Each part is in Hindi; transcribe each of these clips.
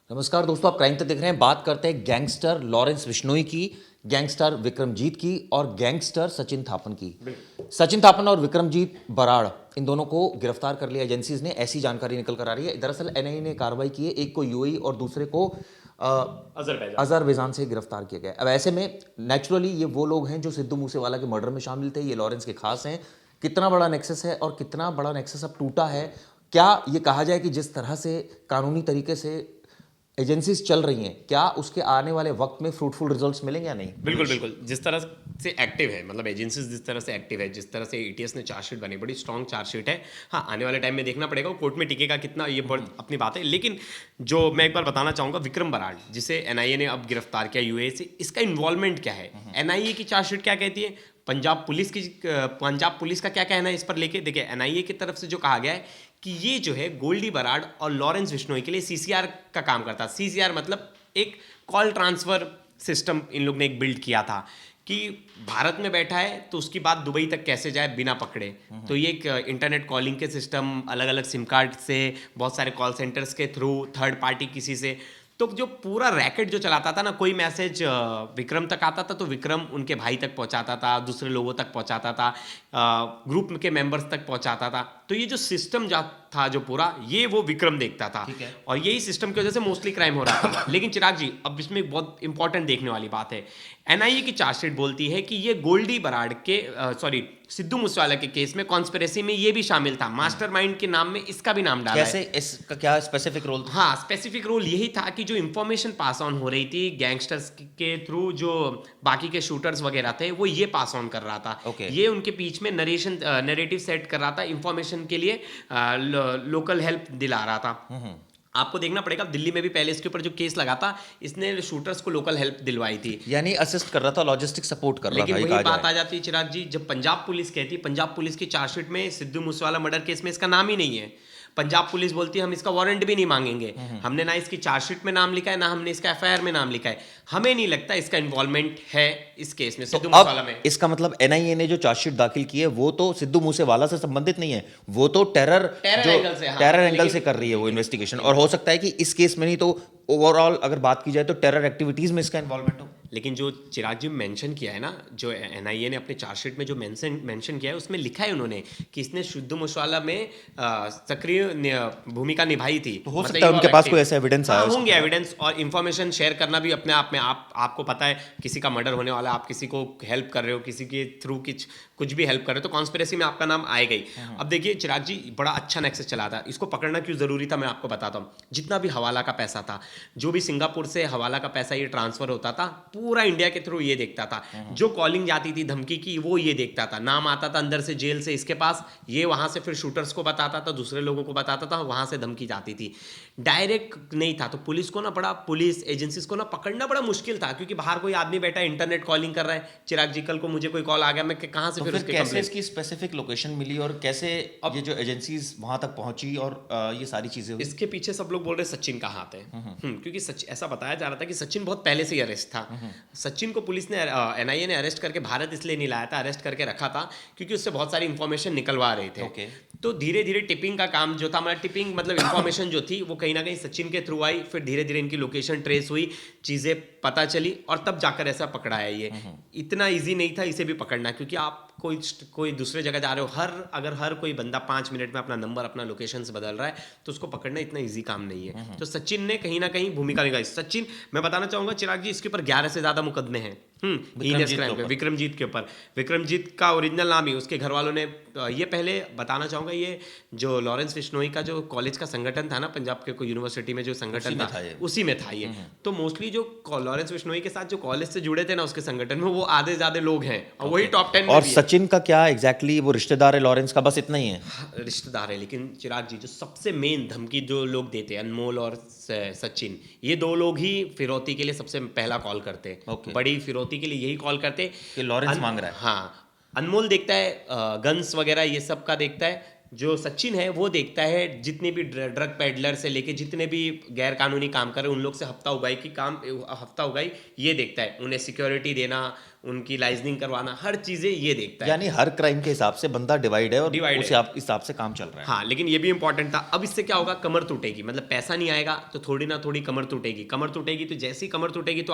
नमस्कार दोस्तों, आप क्राइम तक देख रहे हैं। बात करते हैं गैंगस्टर लॉरेंस बिश्नोई की, गैंगस्टर विक्रमजीत की और गैंगस्टर सचिन थापन की। सचिन थापन और विक्रमजीत बराड़, इन दोनों को गिरफ्तार कर लिया एजेंसीज ने, ऐसी जानकारी निकल कर आ रही है। दरअसल एनआईए ने कार्रवाई की है, एक को यूएई और दूसरे को अजरबैजान से गिरफ्तार किया गया। अब ऐसे में नेचुरली ये वो लोग हैं जो सिद्धू मूसेवाला के मर्डर में शामिल थे, ये लॉरेंस के खास हैं। कितना बड़ा नेक्सस है और कितना बड़ा नेक्सस अब टूटा है, क्या ये कहा जाए कि जिस तरह से कानूनी तरीके से एजेंसीज चल रही हैं, क्या उसके आने वाले वक्त में फ्रूटफुल रिजल्ट्स मिलेंगे या नहीं? बिल्कुल बिल्कुल, जिस तरह से एक्टिव है, मतलब एजेंसीज जिस तरह से एक्टिव है, जिस तरह से एटीएस ने चार्जशीट बनी, बड़ी स्ट्रॉन्ग चार्जशीट है। हाँ, आने वाले टाइम में देखना पड़ेगा कोर्ट में टिकेगा कितना, ये अपनी बात है। लेकिन जो मैं एक बार बताना चाहूँगा, विक्रम बराड़ जिसे एनआईए ने अब गिरफ्तार किया यूएई से, इसका इन्वॉल्वमेंट क्या है? एनआईए की चार्जशीट क्या कहती है, पंजाब पुलिस का क्या कहना है इस पर लेके? देखिए, एनआईए की तरफ से जो कहा गया है कि ये जो है गोल्डी बराड़ और लॉरेंस बिश्नोई के लिए सीसीआर का काम करता है। सीसीआर मतलब एक कॉल ट्रांसफर सिस्टम इन लोग ने एक बिल्ड किया था कि भारत में बैठा है तो उसकी बात दुबई तक कैसे जाए बिना पकड़े। तो ये एक इंटरनेट कॉलिंग के सिस्टम, अलग अलग सिम कार्ड से, बहुत सारे कॉल सेंटर्स के थ्रू, थर्ड पार्टी किसी से, तो जो पूरा रैकेट जो चलाता था ना, कोई मैसेज विक्रम तक आता था तो विक्रम उनके भाई तक पहुंचाता था, दूसरे लोगों तक पहुंचाता था, ग्रुप के मेंबर्स तक पहुंचाता था। तो ये जो सिस्टम था जो पूरा, ये वो विक्रम देखता था, और यही सिस्टम की वजह से मोस्टली क्राइम हो रहा था। लेकिन चिराग जी, अब इसमें एक बहुत इंपॉर्टेंट देखने वाली बात है। एनआईए की चार्जशीट बोलती है कि ये गोल्डी बराड़ के सिद्धू मूसेवाला के केस में कॉन्स्पिरेसी में ये भी शामिल था, मास्टरमाइंड के नाम में इसका भी नाम डाला कैसे, इसका क्या स्पेसिफिक रोल? हाँ, स्पेसिफिक रोल यही था कि जो इन्फॉर्मेशन पास ऑन हो रही थी गैंगस्टर्स के थ्रू, जो बाकी के शूटर्स वगैरह थे, वो ये पास ऑन कर रहा था। ये उनके बीच में नरेटिव सेट कर रहा था, इन्फॉर्मेशन के लिए लोकल हेल्प दिला रहा था। आपको देखना पड़ेगा, दिल्ली में भी पहले इसके ऊपर जो केस लगा था, इसने शूटर्स को लोकल हेल्प दिलवाई थी, यानी असिस्ट कर रहा था, लॉजिस्टिक सपोर्ट कर रहा था। लेकिन वही बात आ जाती है चिराग जी, जब पंजाब पुलिस कहती है, पंजाब पुलिस की चार्जशीट में सिद्धू मूसेवाला मर्डर केस में इसका नाम ही नहीं है। पंजाब पुलिस बोलती है हम इसका वारंट भी नहीं मांगेंगे, हमने ना इसकी चार्जशीट में नाम लिखा है, ना हमने इसका एफआईआर में नाम लिखा है, हमें नहीं लगता इसका इन्वॉल्वमेंट है इस केस में, सिद्धू मूसेवाला में। इसका मतलब एनआईए ने जो चार्जशीट दाखिल की है वो तो सिद्धू मूसेवाला से संबंधित नहीं है, वो तो टेरर एंगल से कर रही है वो इन्वेस्टिगेशन। और हो सकता है कि इस केस में नहीं तो ओवरऑल अगर बात की जाए तो टेरर एक्टिविटीज में इसका इन्वॉल्वमेंट हो। लेकिन जो चिराग जी मेंशन किया है ना, जो एनआईए ने अपने चार्जशीट में जो मेंशन किया है, उसमें लिखा है उन्होंने कि इसने सिद्धू मूसेवाला में सक्रिय भूमिका निभाई थी। तो हो सकता है उनके पास कोई ऐसा एविडेंस आया होंगे एविडेंस, और इन्फॉर्मेशन शेयर करना भी अपने आप में, आपको पता है किसी का मर्डर होने वाला, आप किसी को हेल्प कर रहे हो, किसी के थ्रू कुछ भी हेल्प कर रहे हो, तो कॉन्स्पिरेसी में आपका नाम आएगा ही। अब देखिए चिराग जी, बड़ा अच्छा नेक्सस चला था, इसको पकड़ना क्यों जरूरी था मैं आपको बताता हूँ। जितना भी हवाला का पैसा था, जो भी सिंगापुर से हवाला का पैसा ये ट्रांसफर होता था, पूरा इंडिया के थ्रू ये देखता था। जो कॉलिंग जाती थी धमकी की, वो ये देखता था, नाम आता था अंदर से जेल से इसके पास, ये वहां से फिर शूटर्स को बताता था, दूसरे लोगों को बताता था, वहां से धमकी जाती थी। डायरेक्ट नहीं था, तो पुलिस एजेंसीज को ना पकड़ना बड़ा मुश्किल था, क्योंकि बाहर कोई आदमी बैठा है, इंटरनेट कॉलिंग कर रहा है। चिराग जी, कल को मुझे कोई कॉल आ गया, मैं कहां से तो फिर कैसे इसकी स्पेसिफिक लोकेशन मिली और कैसे अब ये जो एजेंसीज वहां तक पहुंची और ये सारी चीजें हुई? इसके पीछे सब लोग बोल रहे सचिन का हाथ है। क्योंकि ऐसा बताया जा रहा था कि सचिन बहुत पहले से ही अरेस्ट था। सचिन को पुलिस ने, एनआईए ने अरेस्ट करके भारत इसलिए नहीं लाया था, अरेस्ट करके रखा था क्योंकि उससे बहुत सारी इंफॉर्मेशन निकलवा रहे थे। तो धीरे धीरे टिपिंग का काम जो था, मतलब टिपिंग मतलब इंफॉर्मेशन जो थी, वो कहीं ना कहीं सचिन के थ्रू आई, फिर धीरे धीरे इनकी लोकेशन ट्रेस हुई, चीजें पता चली, और तब जाकर ऐसा पकड़ा है। ये इतना इजी नहीं था इसे भी पकड़ना, क्योंकि आप कोई दूसरे जगह जा रहे हो, अगर हर कोई बंदा 5 मिनट में अपना नंबर, अपना लोकेशन से बदल रहा है, तो उसको पकड़ना इतना इजी काम नहीं है। तो सचिन ने कहीं ना कहीं भूमिका निभाई। सचिन, मैं बताना चाहूंगा चिराग जी, इसके ऊपर 11 से ज्यादा मुकदमे हैं विक्रमजीत के ऊपर। विक्रमजीत का ओरिजिनल नाम ही उसके घर वालों ने, ये पहले बताना चाहूंगा, ये जो लॉरेंस बिश्नोई का जो कॉलेज का संगठन था ना, पंजाब के कोई यूनिवर्सिटी में जो संगठन था, उसी में था ये। तो मोस्टली जो लॉरेंस बिश्नोई के साथ जो कॉलेज से जुड़े थे ना उसके संगठन में, वो आधे ज्यादा लोग हैं, और वही टॉप 10 में। और सचिन का क्या एग्जैक्टली वो रिश्तेदार है लॉरेंस का, बस इतना ही है? रिश्तेदार है, लेकिन चिराग जी, जो सबसे मेन धमकी जो लोग देते हैं, अनमोल और सचिन, ये दो लोग ही फिरौती के लिए सबसे पहला कॉल करते हैं। बड़ी फिरौती के लिए यही कॉल करते कि लॉरेंस मांग रहा है। हाँ, अनमोल देखता है गन्स वगैरह ये सब का देखता है, जो सचिन है वो देखता है जितने भी ड्रग पेडलर से लेके जितने भी गैर कानूनी काम कर रहे हैं, उन लोग से हफ्ता उगाई ये देखता है, उन्हें सिक्योरिटी देना, उनकी लाइजनिंग करवाना, हर चीज़ें ये देखता है। यानी हर क्राइम के हिसाब से बंदा डिवाइड है और Divide उस है। हिसाब से काम चल रहा है। हाँ, लेकिन ये भी इंपॉर्टेंट था। अब इससे क्या होगा, कमर टूटेगी, मतलब पैसा नहीं आएगा तो थोड़ी ना थोड़ी कमर टूटेगी। कमर टूटेगी तो जैसी कमर टूटेगी तो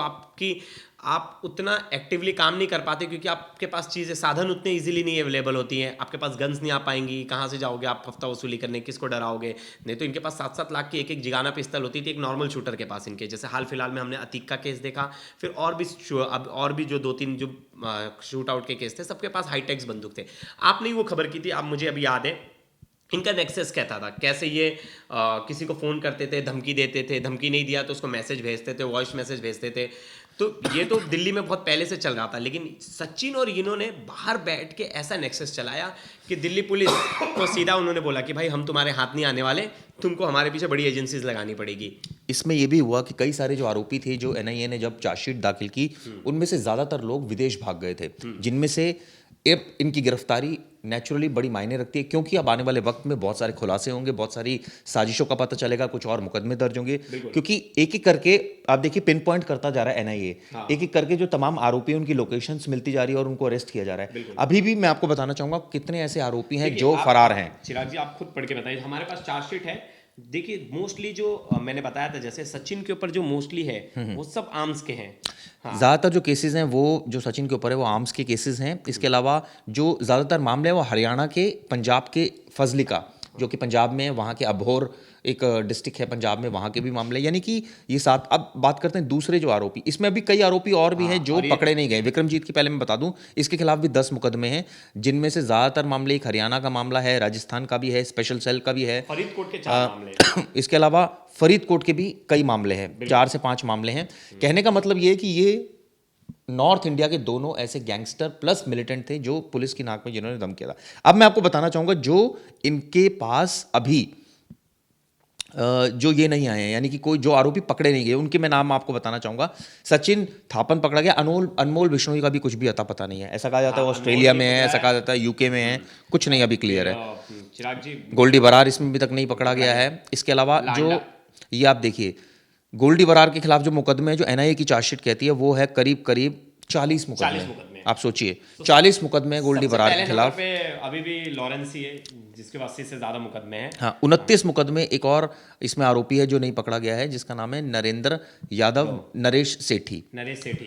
आप उतना एक्टिवली काम नहीं कर पाते, क्योंकि आपके पास चीज़ें, साधन उतने इजीली नहीं अवेलेबल होती हैं। आपके पास गन्स नहीं आ पाएंगी, कहाँ से जाओगे आप हफ्ता वसूली करने, किसको डराओगे? नहीं तो इनके पास 7-7 लाख की एक जिगाना पिस्तल होती थी एक नॉर्मल शूटर के पास इनके। जैसे हाल फिलहाल में हमने अतीक का केस देखा, फिर अब और भी जो 2-3 जो शूट आउट के केस थे, सबके पास हाईटेक्स बंदूक थे। आपने वो खबर की थी, आप मुझे अभी याद है, इनका नेक्सस कहता था कैसे ये किसी को फ़ोन करते थे, धमकी देते थे, धमकी नहीं दिया तो उसको मैसेज भेजते थे, वॉइस मैसेज भेजते थे। तो ये तो दिल्ली में बहुत पहले से चल रहा था, लेकिन सचिन और इन्होंने बाहर बैठ के ऐसा नेक्सस चलाया कि दिल्ली पुलिस को सीधा उन्होंने बोला कि भाई हम तुम्हारे हाथ नहीं आने वाले, तुमको हमारे पीछे बड़ी एजेंसीज लगानी पड़ेगी। इसमें ये भी हुआ कि कई सारे जो आरोपी थे, जो एनआईए ने जब चार्जशीट दाखिल की, उनमें से ज्यादातर लोग विदेश भाग गए थे, जिनमें से अब इनकी गिरफ्तारी नेचुरली बड़ी मायने रखती है, क्योंकि अब आने वाले वक्त में बहुत सारे खुलासे होंगे, बहुत सारी साजिशों का पता चलेगा, कुछ और मुकदमे दर्ज होंगे, क्योंकि एक एक करके आप देखिए पिन पॉइंट करता जा रहा है एनआईए। एक एक करके जो तमाम आरोपी हैं उनकी लोकेशंस मिलती जा रही है और उनको अरेस्ट किया जा रहा है। अभी भी मैं आपको बताना चाहूंगा कितने ऐसे आरोपी हैं जो फरार हैं। चिराग जी आप खुद पढ़ के बताइए, हमारे पास चार्जशीट है। देखिए मोस्टली जो मैंने बताया था, जैसे सचिन के ऊपर जो मोस्टली है वो सब आर्म्स के हैं। हाँ। ज़्यादातर जो केसेस हैं वो जो सचिन के ऊपर है वो आर्म्स के केसेस हैं। इसके अलावा जो ज़्यादातर मामले हैं वो हरियाणा के, पंजाब के फजलिका, जो कि पंजाब में है, वहाँ के अबोहर एक डिस्ट्रिक्ट है पंजाब में, वहाँ के भी मामले, यानी कि ये 7। अब बात करते हैं दूसरे जो आरोपी, इसमें अभी कई आरोपी और भी हैं जो पकड़े नहीं गए। विक्रमजीत की पहले मैं बता दूं, इसके खिलाफ भी 10 मुकदमे हैं, जिनमें से ज़्यादातर मामले, एक हरियाणा का मामला है, राजस्थान का भी है, स्पेशल सेल का भी है, फरीदकोट के 4 मामले। इसके अलावा फरीदकोट के भी कई मामले हैं, 4 से 5 मामले हैं। कहने का मतलब ये है कि ये नॉर्थ इंडिया के दोनों ऐसे गैंगस्टर प्लस मिलिटेंट थे जो पुलिस की नाक में जिन्होंने दम किया था। अब मैं आपको बताना चाहूंगा जो इनके पास अभी जो ये नहीं आए हैं, यानी कि कोई जो आरोपी पकड़े नहीं गए, उनके मैं नाम आपको बताना चाहूंगा। सचिन थापन पकड़ा गया, अनमोल बिश्नोई का भी कुछ भी अता पता नहीं है। ऐसा कहा जाता है ऑस्ट्रेलिया में है, ऐसा कहा जाता है यूके में है, कुछ नहीं अभी क्लियर है। चिराग जी गोल्डी बरार इसमें अभी तक नहीं पकड़ा गया है। इसके अलावा जो ये आप देखिए, गोल्डी बरार के खिलाफ जो मुकदमे है, जो एनआईए की चार्जशीट कहती है, वो है करीब करीब 40 मुकदमे। आप सोचिए 40 मुकदमे हैं गोल्डी बरार के खिलाफ। अभी भी लॉरेंस ही है जिसके पास 80 से ज्यादा मुकदमे हैं। हाँ, 29 मुकदमे। एक और इसमें आरोपी है जो नहीं पकड़ा गया है, जिसका नाम है नरेंद्र यादव, नरेश सेठी। नरेश सेठी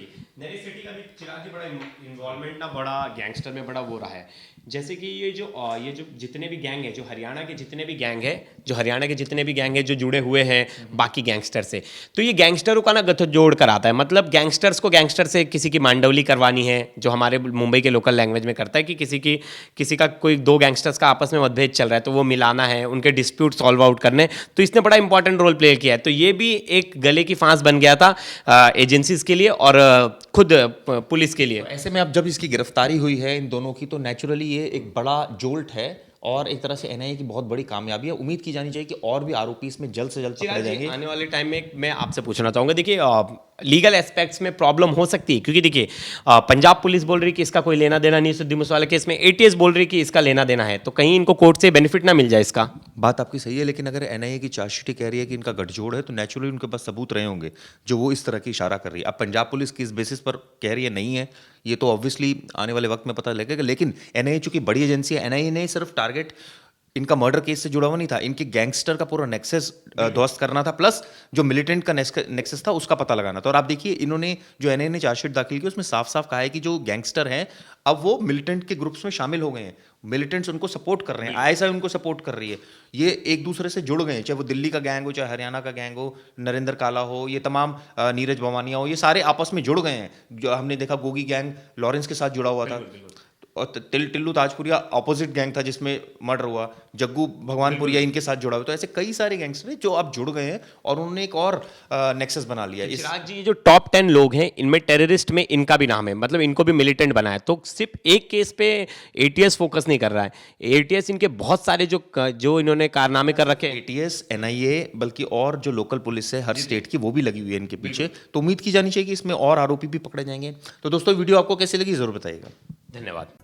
का भी चिराग जी बड़ा इन्वॉल्वमेंट ना, बड़ा गैंगस्टर में बड़ा वो रहा है। जैसे कि ये जो जितने भी गैंग है, जो हरियाणा के जितने भी गैंग है जो जुड़े हुए हैं बाकी गैंगस्टर से, तो ये गैंगस्टरों का ना गठजोड़ कराता है। मतलब गैंगस्टर्स को गैंगस्टर से किसी की मांडवली करवानी है, जो हमारे मुंबई के लोकल लैंग्वेज में करता है कि किसी का कोई 2 गैंगस्टर्स का आपस में मतभेद चल रहा है तो वो मिलाना है, उनके डिस्प्यूट सॉल्व आउट करने। तो इसने बड़ा इंपॉर्टेंट रोल प्ले किया है। तो ये भी एक गले की फांस बन गया था एजेंसीज के लिए और खुद पुलिस के लिए। ऐसे में अब जब इसकी गिरफ्तारी हुई है इन दोनों की, तो नेचुरली ये एक बड़ा जोल्ट है और एक तरह से एनआईए की बहुत बड़ी कामयाबी है। उम्मीद की जानी चाहिए कि और भी आरोपी इसमें जल्द से जल्द पकड़े जाएंगे। आने वाले टाइम में मैं आपसे पूछना चाहूंगा, देखिए लीगल एस्पेक्ट्स में प्रॉब्लम हो सकती है, क्योंकि देखिए पंजाब पुलिस बोल रही कि इसका कोई लेना देना नहीं, सिद्धू मूसेवाला केस में एटीएस बोल रही कि इसका लेना देना है, तो कहीं इनको कोर्ट से बेनिफिट ना मिल जाए इसका। बात आपकी सही है, लेकिन अगर एनआईए की चार्जशीट कह रही है कि इनका गठजोड़ है, तो नेचुरली उनके पास सबूत रहे होंगे जो वो इस तरह की इशारा कर रही है। अब पंजाब पुलिस किस बेसिस पर कह रही है नहीं है, ये तो ऑब्वियसली आने वाले वक्त में पता लगेगा। लेकिन एनआईए चूंकि बड़ी एजेंसी है, एनआईए ने सिर्फ टारगेट इनका मर्डर केस से जुड़ा हुआ नहीं था, इनके गैंगस्टर का पूरा नेक्सस ध्वस्त करना था, प्लस जो मिलिटेंट का नेक्सस था उसका पता लगाना था। और आप देखिए इन्होंने जो एनआईए ने चार्जशीट दाखिल की उसमें साफ साफ कहा है कि जो गैंगस्टर हैं अब वो मिलिटेंट के ग्रुप्स में शामिल हो गए हैं, मिलिटेंट्स उनको सपोर्ट कर रहे हैं, आईएसआई उनको सपोर्ट कर रही है, ये एक दूसरे से जुड़ गए हैं, चाहे वो दिल्ली का गैंग हो, चाहे हरियाणा का गैंग हो, नरेंद्र काला हो, ये तमाम नीरज भवानिया हो, ये सारे आपस में जुड़ गए हैं। जो हमने देखा गोगी गैंग लॉरेंस के साथ जुड़ा हुआ था, और टिल्लू ताजपुरिया ऑपोजिट गैंग था जिसमें मर्डर हुआ, जग्गू भगवानपुरिया इनके साथ जुड़ा हुआ। तो ऐसे कई सारे गैंगस्टर हैं जो अब जुड़ गए हैं और उन्होंने एक और नेक्सस बना लिया। चिराग जी जो टॉप 10 लोग हैं इनमें टेररिस्ट में इनका भी नाम है, मतलब इनको भी मिलिटेंट बनाया। तो सिर्फ एक केस पे एटीएस फोकस नहीं कर रहा है, एटीएस इनके बहुत सारे जो इन्होंने कारनामे कर रखे हैं, एटीएस, एनआईए, बल्कि और जो लोकल पुलिस है हर स्टेट की, वो भी लगी हुई है इनके पीछे। तो उम्मीद की जानी चाहिए कि इसमें और आरोपी भी पकड़े जाएंगे। तो दोस्तों वीडियो आपको कैसी लगी जरूर बताइएगा। धन्यवाद।